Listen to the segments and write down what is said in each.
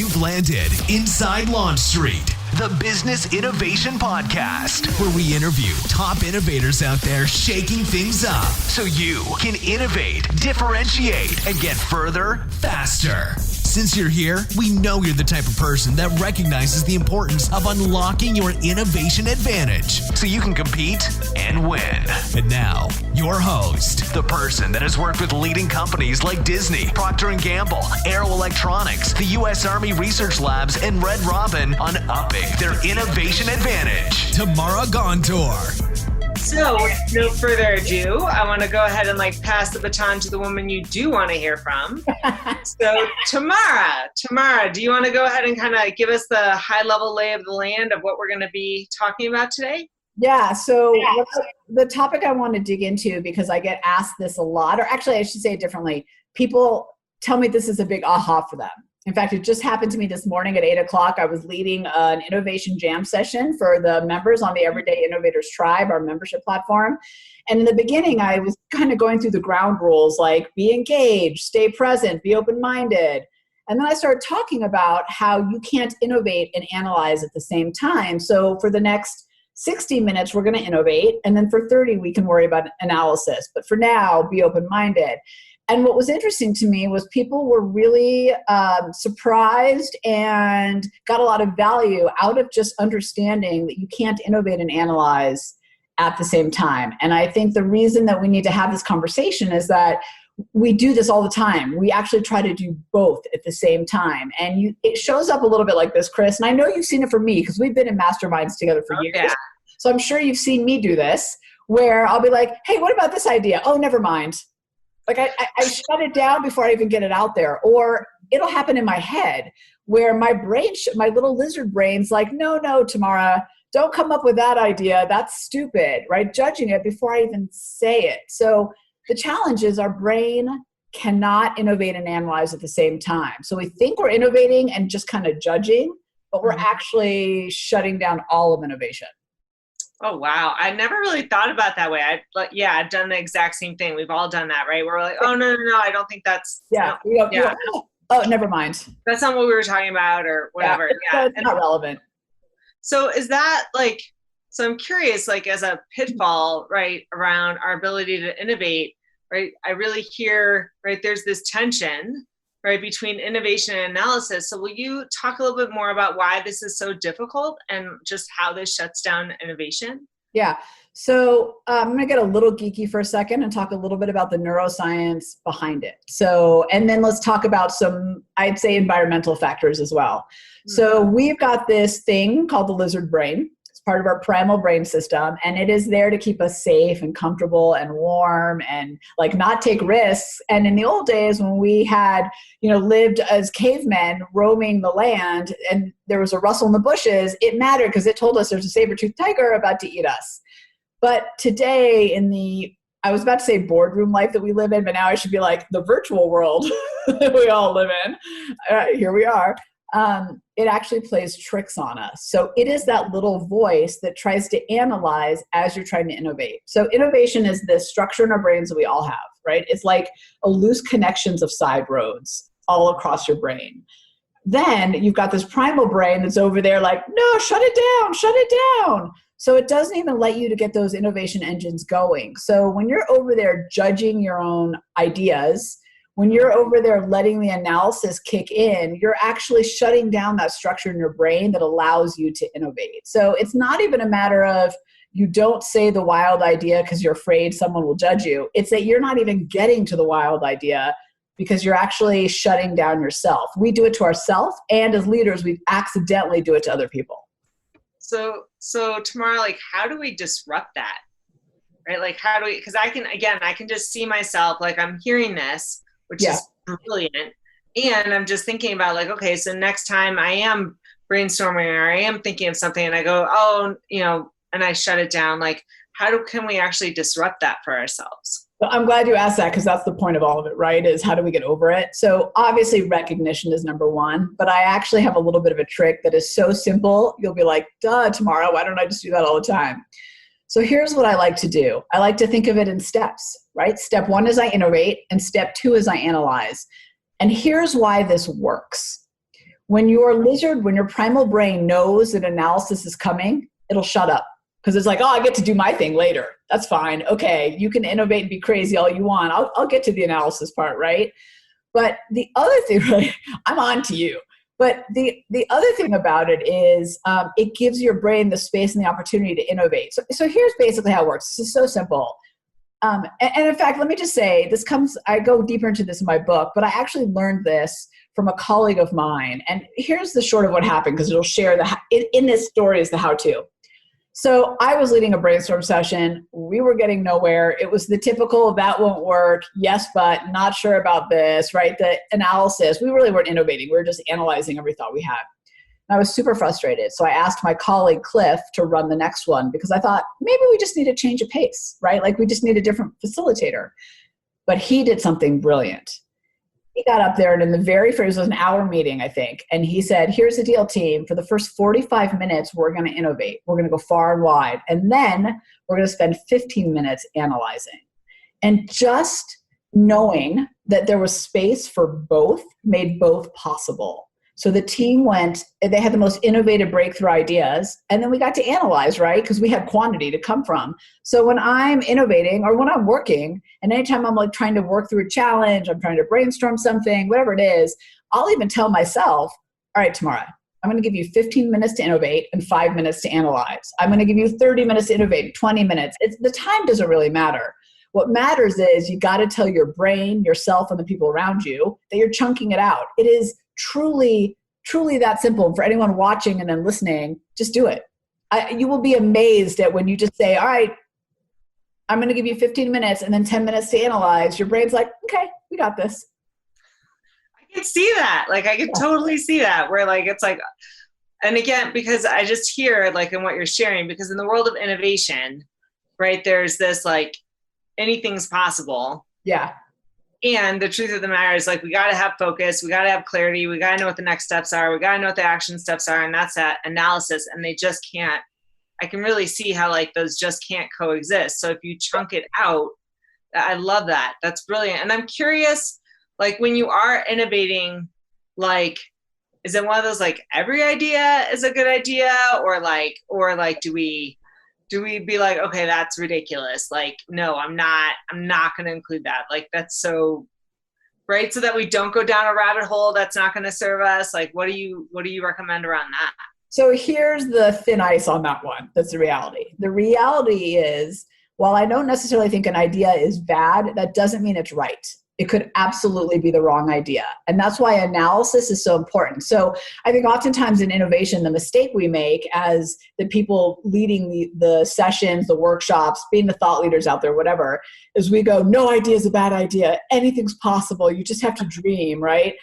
You've landed inside Launch Street, the Business Innovation Podcast, where we interview top innovators out there shaking things up so you can innovate, differentiate, and get further faster. Since you're here, we know you're the type of person that recognizes the importance of unlocking your innovation advantage so you can compete and win. And now, your host, the person that has worked with leading companies like Disney, Procter & Gamble, Aero Electronics, the U.S. Army Research Labs, and Red Robin on upping their innovation advantage, Tamara Gontor. So, with no further ado, I want to go ahead and pass the baton to the woman you do want to hear from. So, Tamara, do you want to go ahead and kind of give us the high-level lay of the land of what we're going to be talking about today? Yeah, so the topic I want to dig into, because I get asked this a lot, or actually I should say it differently, people tell me this is a big aha for them. In fact, it just happened to me this morning at 8 o'clock. I was leading an innovation jam session for the members on the Everyday Innovators Tribe, our membership platform. And in the beginning, I was kind of going through the ground rules, like be engaged, stay present, be open-minded. And then I started talking about how you can't innovate and analyze at the same time. So for the next 60 minutes, we're going to innovate. And then for 30, we can worry about analysis. But for now, be open-minded. And what was interesting to me was people were really surprised and got a lot of value out of just understanding that you can't innovate and analyze at the same time. And I think the reason that we need to have this conversation is that we do this all the time. We actually try to do both at the same time. And it shows up a little bit like this, Kris. And I know you've seen it for me because we've been in masterminds together for years. Yeah. So I'm sure you've seen me do this where I'll be like, hey, what about this idea? Oh, never mind. I shut it down before I even get it out there. Or it'll happen in my head where my brain, my little lizard brain's like, no, Tamara, don't come up with that idea. That's stupid, right? Judging it before I even say it. So the challenge is our brain cannot innovate and analyze at the same time. So we think we're innovating and just kind of judging, but we're actually shutting down all of innovation. Oh, wow. I never really thought about that way. I've done the exact same thing. We've all done that, right? We're like, oh, no, I don't think that's. Yeah. Oh, never mind. That's not what we were talking about or whatever. Yeah. It's not relevant. So is that so I'm curious, as a pitfall, right, around our ability to innovate, right? I really hear, right, there's this tension, right, between innovation and analysis. So will you talk a little bit more about why this is so difficult and just how this shuts down innovation? Yeah. So I'm going to get a little geeky for a second and talk a little bit about the neuroscience behind it. So, and then let's talk about some, I'd say, environmental factors as well. Mm-hmm. So we've got this thing called the lizard brain. It's part of our primal brain system, and it is there to keep us safe and comfortable and warm and not take risks. And in the old days when we had, lived as cavemen roaming the land and there was a rustle in the bushes, it mattered because it told us there's a saber-toothed tiger about to eat us. But today I was about to say boardroom life that we live in, but now I should be like the virtual world that we all live in. Here we are. It actually plays tricks on us. So it is that little voice that tries to analyze as you're trying to innovate. So innovation is this structure in our brains that we all have, right? It's like a loose connections of side roads all across your brain. Then you've got this primal brain that's over there like, no, shut it down. So it doesn't even let you to get those innovation engines going. So when you're over there judging your own ideas, when you're over there letting the analysis kick in, you're actually shutting down that structure in your brain that allows you to innovate. So it's not even a matter of you don't say the wild idea because you're afraid someone will judge you. It's that you're not even getting to the wild idea because you're actually shutting down yourself. We do it to ourselves, and as leaders, we accidentally do it to other people. So Tamara, how do we disrupt that? Right? How do we, because I can just see myself, I'm hearing this, which is brilliant. And I'm just thinking about okay, so next time I am brainstorming or I am thinking of something and I go, and I shut it down. Can we actually disrupt that for ourselves? Well, I'm glad you asked that because that's the point of all of it, right? Is how do we get over it? So obviously recognition is number one, but I actually have a little bit of a trick that is so simple. You'll be like, duh, Tamara, why don't I just do that all the time? So here's what I like to do. I like to think of it in steps, right? Step one is I innovate, and step two is I analyze. And here's why this works. When your primal brain knows that analysis is coming, it'll shut up. Because it's like, oh, I get to do my thing later. That's fine. Okay, you can innovate and be crazy all you want. I'll get to the analysis part, right? But the other thing, right, I'm on to you. But the other thing about it is it gives your brain the space and the opportunity to innovate. So here's basically how it works. This is so simple. And in fact, let me just say, I go deeper into this in my book, but I actually learned this from a colleague of mine. And here's the short of what happened, because it'll share in this story is the how-to. So I was leading a brainstorm session. We were getting nowhere. It was the typical, that won't work. Yes, but not sure about this, right? The analysis, we really weren't innovating. We were just analyzing every thought we had. And I was super frustrated. So I asked my colleague, Cliff, to run the next one because I thought maybe we just need a change of pace, right? Like we just need a different facilitator. But he did something brilliant. He got up there and in the very first, it was an hour meeting, I think. And he said, here's the deal, team. For the first 45 minutes, we're going to innovate. We're going to go far and wide. And then we're going to spend 15 minutes analyzing. And just knowing that there was space for both made both possible. So the team they had the most innovative breakthrough ideas, and then we got to analyze, right? Because we had quantity to come from. So when I'm innovating or when I'm working, and anytime I'm like trying to work through a challenge, I'm trying to brainstorm something, whatever it is, I'll even tell myself, all right, Tamara, I'm going to give you 15 minutes to innovate and 5 minutes to analyze. I'm going to give you 30 minutes to innovate, 20 minutes. The time doesn't really matter. What matters is you got to tell your brain, yourself, and the people around you that you're chunking it out. It is truly that simple. And for anyone watching and then listening, just do it. You will be amazed at when you just say, all right, I'm going to give you 15 minutes and then 10 minutes to analyze. Your brain's like, okay, we got this. I can see that. Like, I can totally see that where like, it's like, and again, because I just hear like in what you're sharing, because in the world of innovation, right, there's this like anything's possible. Yeah. And the truth of the matter is like, we got to have focus. We got to have clarity. We got to know what the next steps are. We got to know what the action steps are. And that's that analysis. And they just can't, I can really see how like those just can't coexist. So if you chunk it out, I love that. That's brilliant. And I'm curious, like when you are innovating, like, is it one of those, like every idea is a good idea or like do we be like, okay, that's ridiculous. Like, no, I'm not going to include that. Like, that's so right. So that we don't go down a rabbit hole that's not going to serve us. Like, what do you recommend around that? So here's the thin ice on that one. That's the reality. The reality is, while I don't necessarily think an idea is bad, that doesn't mean it's right. It could absolutely be the wrong idea. And that's why analysis is so important. So I think oftentimes in innovation, the mistake we make as the people leading the sessions, the workshops, being the thought leaders out there, whatever, is we go, no idea is a bad idea. Anything's possible. You just have to dream, right?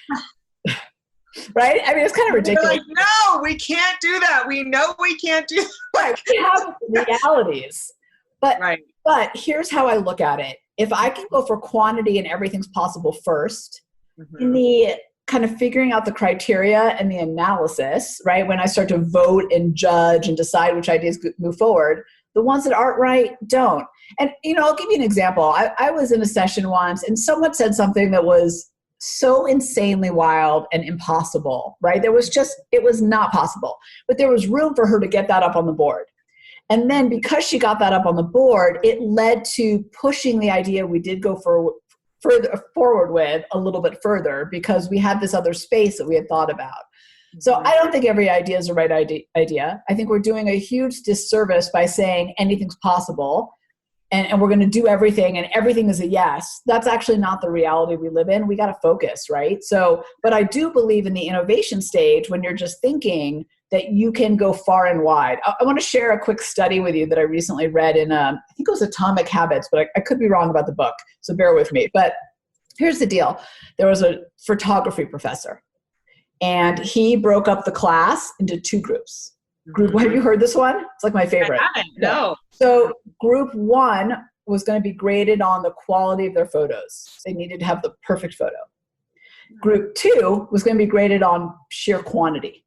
Right? I mean, it's kind of ridiculous. Like, no, we can't do that. We know we can't do that. Right. We have realities. But here's how I look at it. If I can go for quantity and everything's possible first, in the kind of figuring out the criteria and the analysis, right, when I start to vote and judge and decide which ideas move forward, the ones that aren't right, don't. And, I'll give you an example. I was in a session once and someone said something that was so insanely wild and impossible, right? It was not possible. But there was room for her to get that up on the board. And then because she got that up on the board, it led to pushing the idea we did go further forward with a little bit further because we had this other space that we had thought about. So I don't think every idea is the right idea. I think we're doing a huge disservice by saying anything's possible and we're going to do everything and everything is a yes. That's actually not the reality we live in. We got to focus, right? So, but I do believe in the innovation stage when you're just thinking that you can go far and wide. I want to share a quick study with you that I recently read in, I think it was Atomic Habits, but I could be wrong about the book, so bear with me. But here's the deal. There was a photography professor, and he broke up the class into two groups. Have you heard this one? It's like my favorite. I haven't, no. So group one was going to be graded on the quality of their photos. They needed to have the perfect photo. Group two was going to be graded on sheer quantity.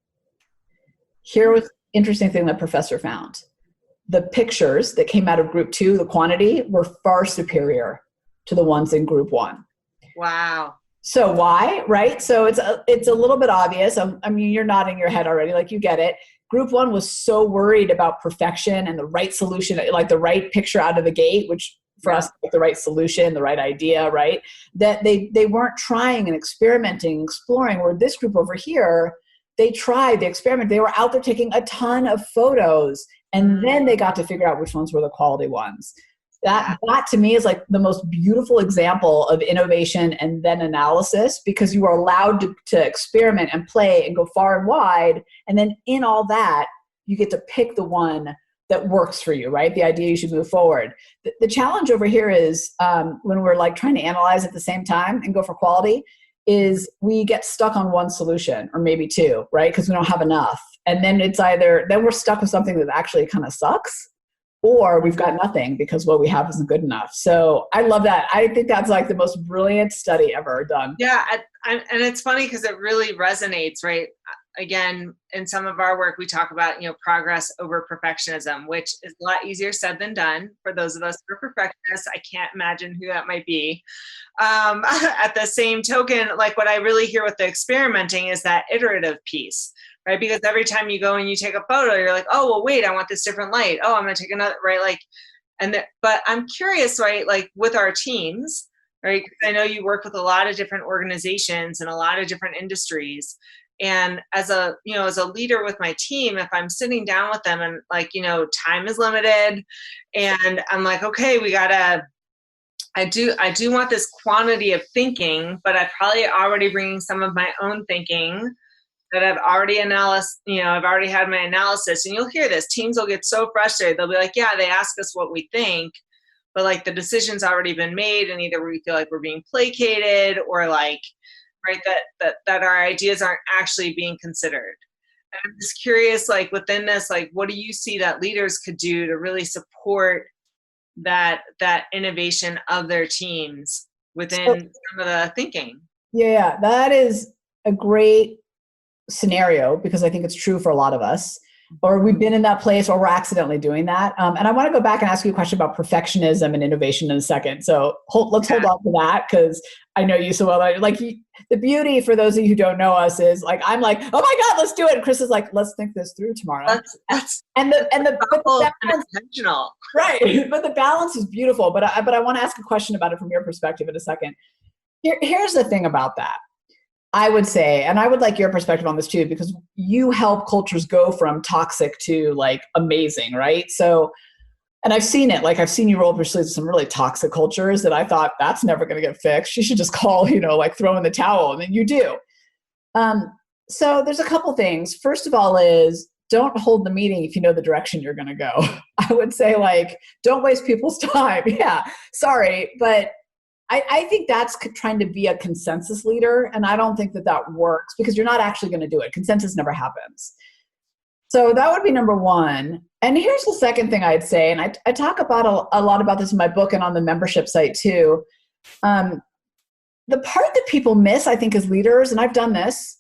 Here was the interesting thing that professor found. The pictures that came out of group two, the quantity, were far superior to the ones in group one. Wow. So why, right? So it's a little bit obvious. I mean, you're nodding your head already, like you get it. Group one was so worried about perfection and the right solution, like the right picture out of the gate, which for us, like the right solution, the right idea, right? That they weren't trying and experimenting, exploring. Where this group over here, they tried, they experimented. They were out there taking a ton of photos, and then they got to figure out which ones were the quality ones. That to me is like the most beautiful example of innovation and then analysis, because you are allowed to experiment and play and go far and wide. And then in all that, you get to pick the one that works for you, right? The idea you should move forward. The challenge over here is when we're like trying to analyze at the same time and go for quality, is we get stuck on one solution or maybe two, right? Because we don't have enough. And then it's either, then we're stuck with something that actually kind of sucks, or we've got nothing because what we have isn't good enough. So I love that. I think that's like the most brilliant study ever done. Yeah. And it's funny because it really resonates, right? Again, in some of our work, we talk about, progress over perfectionism, which is a lot easier said than done. For those of us who are perfectionists, I can't imagine who that might be. At the same token, like what I really hear with the experimenting is that iterative piece, right? Because every time you go and you take a photo, you're like, oh, well, wait, I want this different light. Oh, I'm going to take another, right? Like, but I'm curious, right? Like with our teams, right? I know you work with a lot of different organizations and a lot of different industries. And as a leader with my team, if I'm sitting down with them and like, time is limited and I'm like, okay, I do want this quantity of thinking, but I'm probably already bringing some of my own thinking that I've already I've already had my analysis. And you'll hear this, teams will get so frustrated. They'll be like, yeah, they ask us what we think, but like the decision's already been made and either we feel like we're being placated or like, right, that our ideas aren't actually being considered. And I'm just curious, like within this, like what do you see that leaders could do to really support that innovation of their teams within some of the thinking? Yeah, that is a great scenario, because I think it's true for a lot of us, or we've been in that place, or we're accidentally doing that. And I want to go back and ask you a question about perfectionism and innovation in a second. So let's hold on to that, because I know you so well. Like the beauty for those of you who don't know us is like, I'm like, oh my God, let's do it. And Kris is like, let's think this through tomorrow. And the balance, intentional. Right. But the balance is beautiful. But I want to ask a question about it from your perspective in a second. Here's the thing about that. I would say, and I would like your perspective on this too, because you help cultures go from toxic to like amazing, right? So, and I've seen it, like I've seen you roll up your sleeves with some really toxic cultures that I thought that's never going to get fixed. You should just call, like throw in the towel, and then you do. So there's a couple things. First of all is don't hold the meeting if you know the direction you're going to go. I would say like, don't waste people's time. Yeah, sorry, but I think that's trying to be a consensus leader, and I don't think that works because you're not actually going to do it. Consensus never happens. So that would be number one. And here's the second thing I'd say, and I talk about a lot about this in my book and on the membership site too. The part that people miss, I think, as leaders, and I've done this,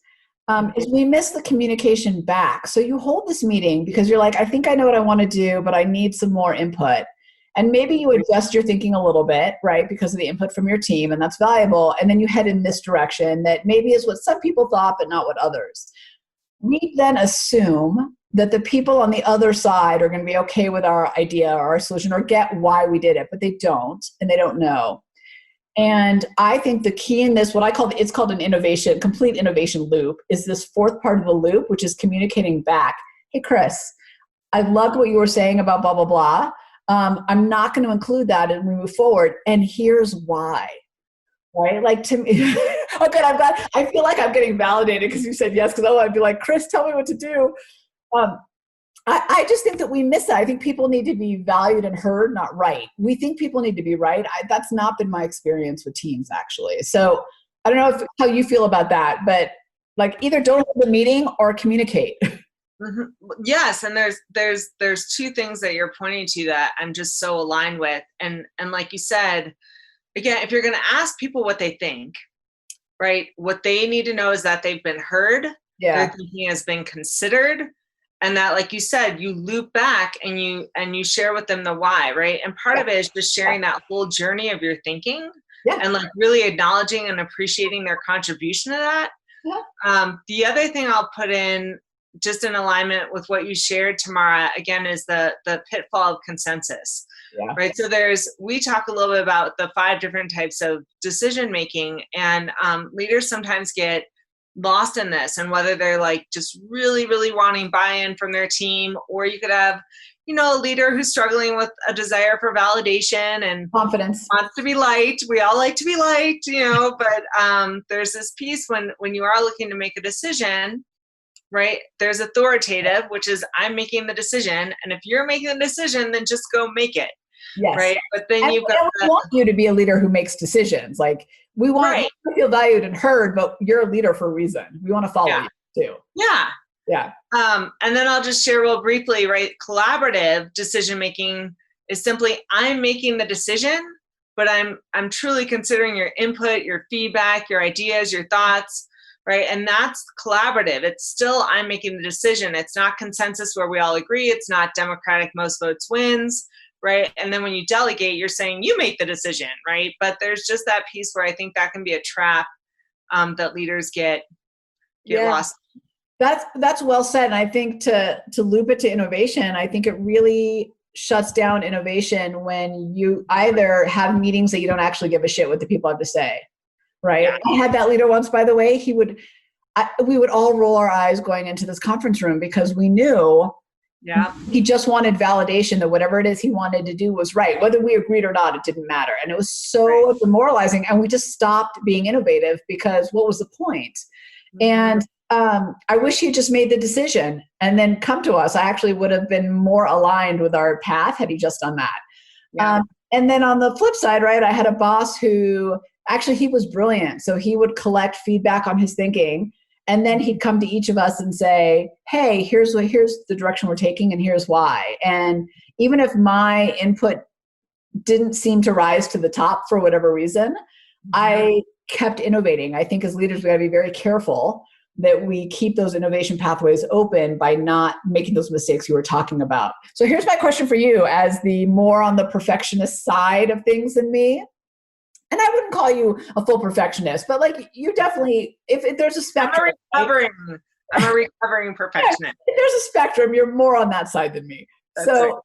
is we miss the communication back. So you hold this meeting because you're like, I think I know what I want to do, but I need some more input. And maybe you adjust your thinking a little bit, right, because of the input from your team, and that's valuable. And then you head in this direction that maybe is what some people thought, but not what others. We then assume that the people on the other side are going to be okay with our idea or our solution or get why we did it, but they don't, and they don't know. And I think the key in this, it's called an complete innovation loop, is this fourth part of the loop, which is communicating back. Hey, Kris, I loved what you were saying about blah, blah, blah. I'm not going to include that as we move forward. And here's why, right? Like to me, okay, I feel like I'm getting validated because you said yes, because I'd be like, Kris, tell me what to do. I just think that we miss that. I think people need to be valued and heard, not right. We think people need to be right. That's not been my experience with teams, actually. So I don't know how you feel about that, but like either don't hold the meeting or communicate. Mm-hmm. Yes, and there's two things that you're pointing to that I'm just so aligned with, and like you said, again, if you're going to ask people what they think, right, what they need to know is that they've been heard, their thinking has been considered, and that, like you said, you loop back and you share with them the why, right? And part of it is just sharing that whole journey of your thinking, and like really acknowledging and appreciating their contribution to that. The other thing I'll put in, just in alignment with what you shared, Tamara, again, is the pitfall of consensus. Right. So we talk a little bit about the 5 different types of decision making, and leaders sometimes get lost in this, and whether they're like just really, really wanting buy-in from their team, or you could have, a leader who's struggling with a desire for validation and confidence, wants to be liked. We all like to be liked, but there's this piece when you are looking to make a decision, right? There's authoritative, which is I'm making the decision. And if you're making the decision, then just go make it. Yes. Right. But then we want you to be a leader who makes decisions. Like we want you to feel valued and heard, but you're a leader for a reason. We want to follow you too. Yeah. Yeah. And then I'll just share real briefly, right? Collaborative decision-making is simply I'm making the decision, but I'm truly considering your input, your feedback, your ideas, your thoughts, right? And that's collaborative. It's still I'm making the decision. It's not consensus where we all agree. It's not democratic most votes wins, right? And then when you delegate, you're saying you make the decision, right? But there's just that piece where I think that can be a trap that leaders get lost. That's well said. And I think to loop it to innovation, I think it really shuts down innovation when you either have meetings that you don't actually give a shit what the people have to say, right? Yeah. I had that leader once, by the way. We would all roll our eyes going into this conference room because we knew he just wanted validation that whatever it is he wanted to do was right. Whether we agreed or not, it didn't matter. And it was so demoralizing. And we just stopped being innovative because what was the point? And I wish he just made the decision and then come to us. I actually would have been more aligned with our path had he just done that. Yeah. And then on the flip side, right, I had a boss who actually he was brilliant. So he would collect feedback on his thinking, and then he'd come to each of us and say, hey, here's the direction we're taking and here's why. And even if my input didn't seem to rise to the top for whatever reason, I kept innovating. I think as leaders, we got to be very careful that we keep those innovation pathways open by not making those mistakes you were talking about. So here's my question for you as the more on the perfectionist side of things than me. And I wouldn't call you a full perfectionist, but like you definitely, if there's a spectrum. I'm a recovering perfectionist. If there's a spectrum, you're more on that side than me. That's so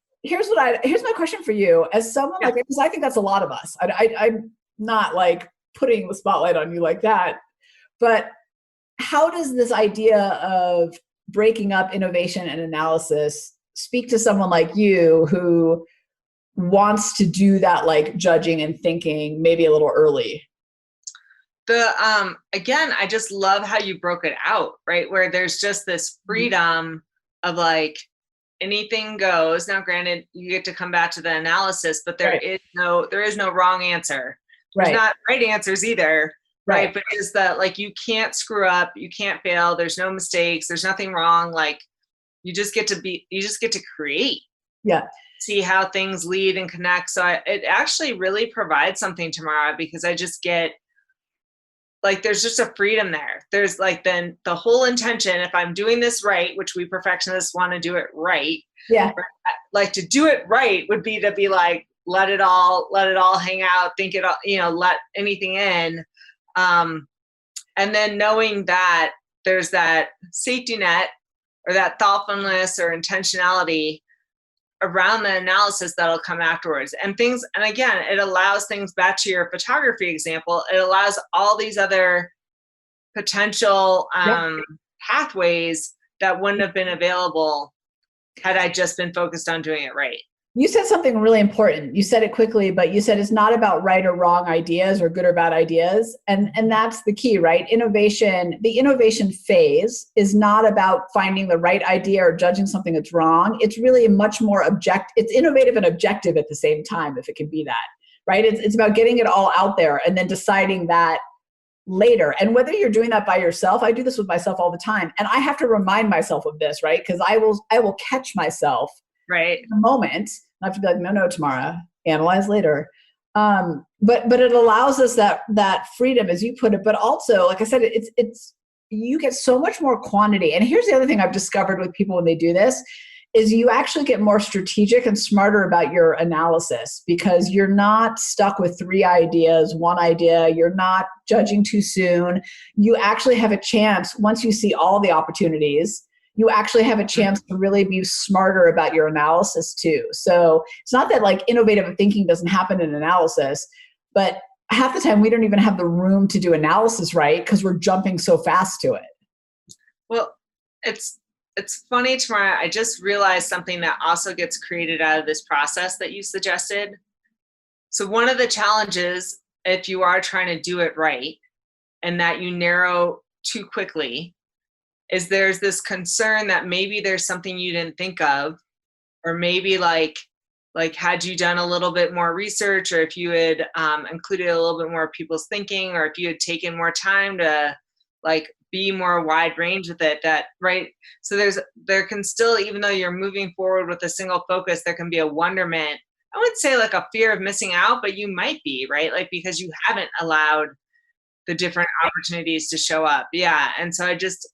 right. Here's my question for you as someone like, because I think that's a lot of us. I'm not like putting the spotlight on you like that, but how does this idea of breaking up innovation and analysis speak to someone like you who wants to do that, like judging and thinking maybe a little early? Again, I just love how you broke it out, right? Where there's just this freedom of like anything goes. Now, granted, you get to come back to the analysis, but there is no wrong answer. There's not right answers either. Right. But it's that like, you can't screw up, you can't fail. There's no mistakes. There's nothing wrong. Like you just get to create. Yeah. See how things lead and connect. So it actually really provides something tomorrow because I just get like, there's just a freedom there. There's like, then the whole intention, if I'm doing this right, which we perfectionists want to do it right. Yeah. Like to do it right would be to be like, let it all hang out, think it all, let anything in. And then knowing that there's that safety net or that thoughtfulness or intentionality around the analysis that'll come afterwards and again, it allows things back to your photography example. It allows all these other potential, pathways that wouldn't have been available had I just been focused on doing it right. You said something really important. You said it quickly, but you said it's not about right or wrong ideas or good or bad ideas. And that's the key, right? The innovation phase is not about finding the right idea or judging something that's wrong. It's really much more it's innovative and objective at the same time, if it can be that, right? It's about getting it all out there and then deciding that later. And whether you're doing that by yourself, I do this with myself all the time. And I have to remind myself of this, right? Because I will catch myself in the moment. I have to be like, no, tomorrow, analyze later. But it allows us that freedom, as you put it, but also, like I said, it's you get so much more quantity. And here's the other thing I've discovered with people when they do this is you actually get more strategic and smarter about your analysis because you're not stuck with 3 ideas, 1 idea. You're not judging too soon. You actually have a chance, once you see all the opportunities, you actually have a chance to really be smarter about your analysis too. So it's not that like innovative thinking doesn't happen in analysis, but half the time we don't even have the room to do analysis right because we're jumping so fast to it. Well, it's funny, Tamara, I just realized something that also gets created out of this process that you suggested. So one of the challenges, if you are trying to do it right and that you narrow too quickly, is there's this concern that maybe there's something you didn't think of, or maybe like had you done a little bit more research, or if you had included a little bit more people's thinking, or if you had taken more time to like be more wide range with it, that right. So there can still, even though you're moving forward with a single focus, there can be a wonderment. I would say like a fear of missing out, but you might be right, like because you haven't allowed the different opportunities to show up. Yeah, and so I just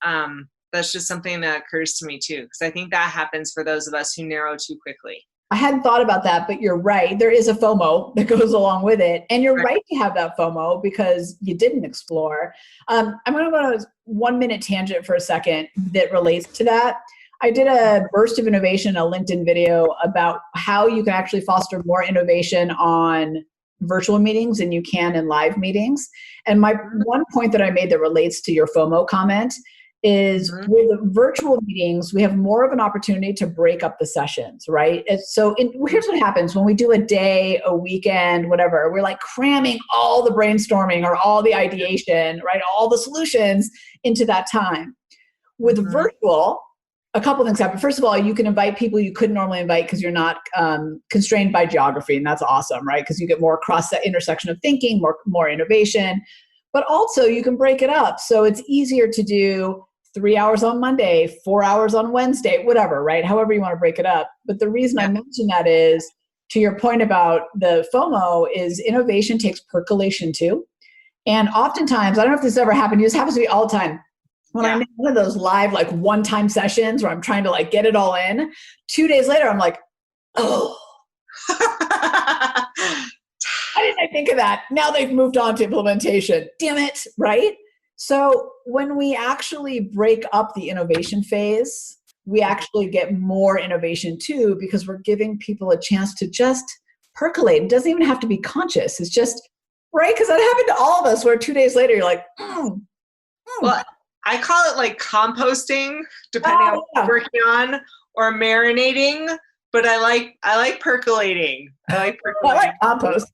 that's just something that occurs to me too, because I think that happens for those of us who narrow too quickly. I hadn't thought about that, but you're right. There is a FOMO that goes along with it. And you're right to have that FOMO because you didn't explore. I'm going to go on a 1-minute tangent for a second that relates to that. I did a burst of innovation, a LinkedIn video about how you can actually foster more innovation on virtual meetings than you can in live meetings. And my one point that I made that relates to your FOMO comment is with the virtual meetings, we have more of an opportunity to break up the sessions, right? So here's what happens when we do a day, a weekend, whatever, we're like cramming all the brainstorming or all the ideation, right? All the solutions into that time. With virtual, a couple things happen. First of all, you can invite people you couldn't normally invite because you're not constrained by geography, and that's awesome, right? Because you get more cross intersection of thinking, more innovation. But also you can break it up. So it's easier to do 3 hours on Monday, 4 hours on Wednesday, whatever, right? However you want to break it up. But the reason I mention that is, to your point about the FOMO, is innovation takes percolation too. And oftentimes, I don't know if this ever happened to you, this happens to me all the time. When I'm in one of those live, like one-time sessions where I'm trying to like get it all in, 2 days later, I'm like, oh, why didn't I think of that? Now they've moved on to implementation. Damn it, right? So when we actually break up the innovation phase, we actually get more innovation too, because we're giving people a chance to just percolate. It doesn't even have to be conscious. It's just, right? Because that happened to all of us where 2 days later, you're like, Well, I call it like composting, depending on what you're working on, or marinating. But I like percolating. I like compost.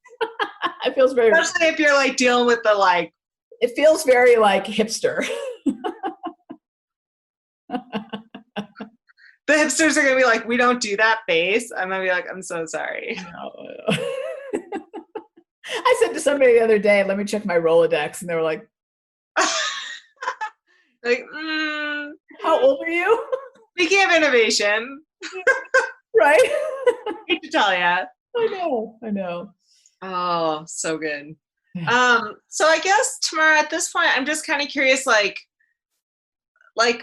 It feels very, especially if you're like dealing with the like. It feels very like hipster. The hipsters are gonna be like, we don't do that face. I'm gonna be like, I'm so sorry. No. I said to somebody the other day, let me check my Rolodex, and they were like, how old are you? Speaking of innovation. Right? I hate to tell you. I know. Oh, so good. So I guess, Tamara, at this point, I'm just kind of curious, like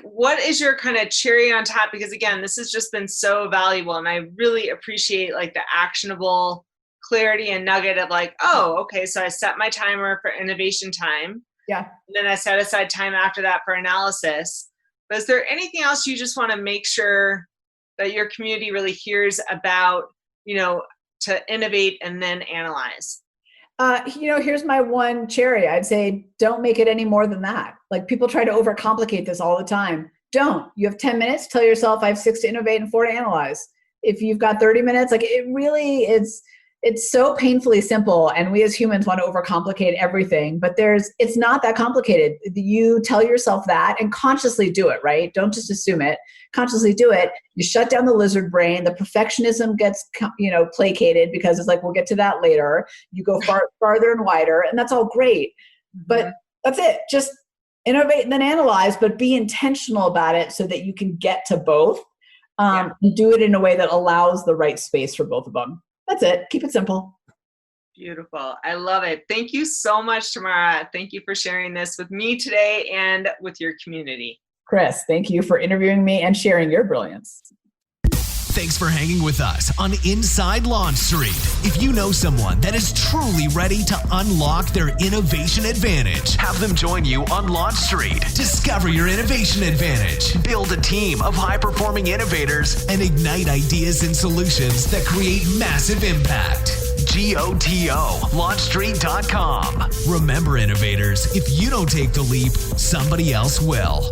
what is your kind of cherry on top? Because again, this has just been so valuable, and I really appreciate like the actionable clarity and nugget of like, oh, okay, so I set my timer for innovation time. Yeah. And then I set aside time after that for analysis. But is there anything else you just want to make sure that your community really hears about, to innovate and then analyze? Here's my one cherry. I'd say don't make it any more than that. Like people try to overcomplicate this all the time. Don't. You have 10 minutes, tell yourself I have 6 to innovate and 4 to analyze. If you've got 30 minutes, like it really is, it's so painfully simple, and we as humans want to overcomplicate everything, but it's not that complicated. You tell yourself that and consciously do it, right? Don't just assume it. Consciously do it. You shut down the lizard brain. The perfectionism gets, placated because it's like, we'll get to that later. You go farther and wider, and that's all great. But that's it. Just innovate and then analyze, but be intentional about it so that you can get to both, and do it in a way that allows the right space for both of them. That's it. Keep it simple. Beautiful. I love it. Thank you so much, Tamara. Thank you for sharing this with me today and with your community. Kris, thank you for interviewing me and sharing your brilliance. Thanks for hanging with us on Inside Launch Street. If you know someone that is truly ready to unlock their innovation advantage, have them join you on Launch Street. Discover your innovation advantage. Build a team of high-performing innovators and ignite ideas and solutions that create massive impact. GOTO, launchstreet.com. Remember, innovators, if you don't take the leap, somebody else will.